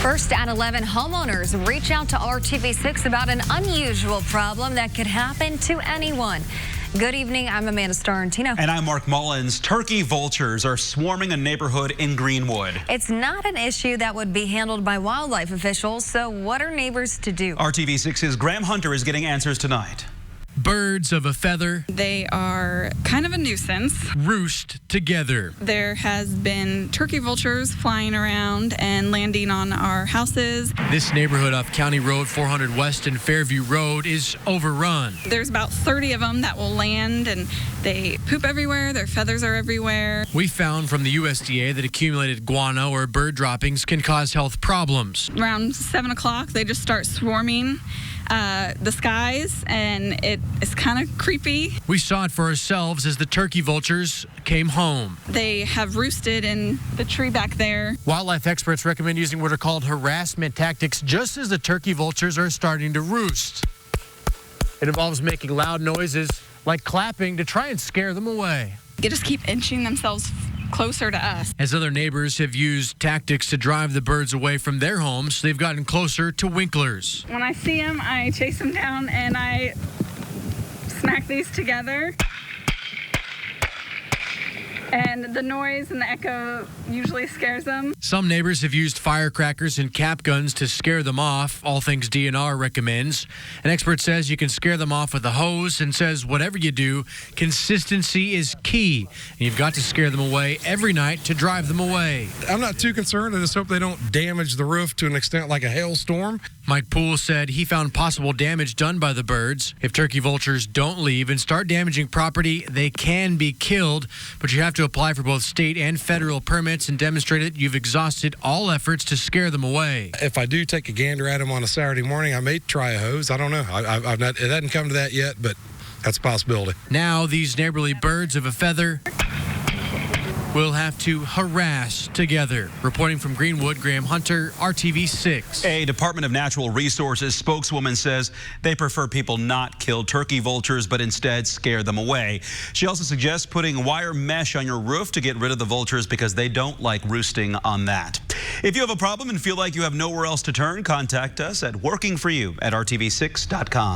First at 11, homeowners reach out to RTV6 about an unusual problem that could happen to anyone. Good evening, I'm Amanda Starantino. And I'm Mark Mullins. Turkey vultures are swarming a neighborhood in Greenwood. It's not an issue that would be handled by wildlife officials, so what are neighbors to do? RTV6's Graham Hunter is getting answers tonight. Birds of a feather. They are kind of a nuisance. Roost together. There has been turkey vultures flying around and landing on our houses. This neighborhood off County Road 400 West and Fairview Road is overrun. There's about 30 of them that will land, and they poop everywhere. Their feathers are everywhere. We found from the USDA that accumulated guano or bird droppings can cause health problems. Around 7 o'clock, they just start swarming the skies, and it is kind of creepy. We saw it for ourselves as the turkey vultures came home. They have roosted in the tree back there. Wildlife experts recommend using what are called harassment tactics just as the turkey vultures are starting to roost. It involves making loud noises like clapping to try and scare them away. They just keep inching themselves closer to us. As other neighbors have used tactics to drive the birds away from their homes, they've gotten closer to winklers. When I see them, I chase them down and I smack these together. And the noise and the echo usually scares them. Some neighbors have used firecrackers and cap guns to scare them off, all things DNR recommends. An expert says you can scare them off with a hose and says whatever you do, consistency is key. And you've got to scare them away every night to drive them away. I'm not too concerned. I just hope they don't damage the roof to an extent like a hailstorm. Mike Poole said he found possible damage done by the birds. If turkey vultures don't leave and start damaging property, they can be killed, but you have to apply for both state and federal permits and demonstrate that you've exhausted all efforts to scare them away. If I do take a gander at them on a Saturday morning, I may try a hose. I don't know. I've not, it hasn't come to that yet, but that's a possibility. Now these neighborly birds of a feather will have to harass together. Reporting from Greenwood, Graham Hunter, RTV6. A Department of Natural Resources spokeswoman says they prefer people not kill turkey vultures, but instead scare them away. She also suggests putting wire mesh on your roof to get rid of the vultures because they don't like roosting on that. If you have a problem and feel like you have nowhere else to turn, contact us at workingforyou@rtv6.com.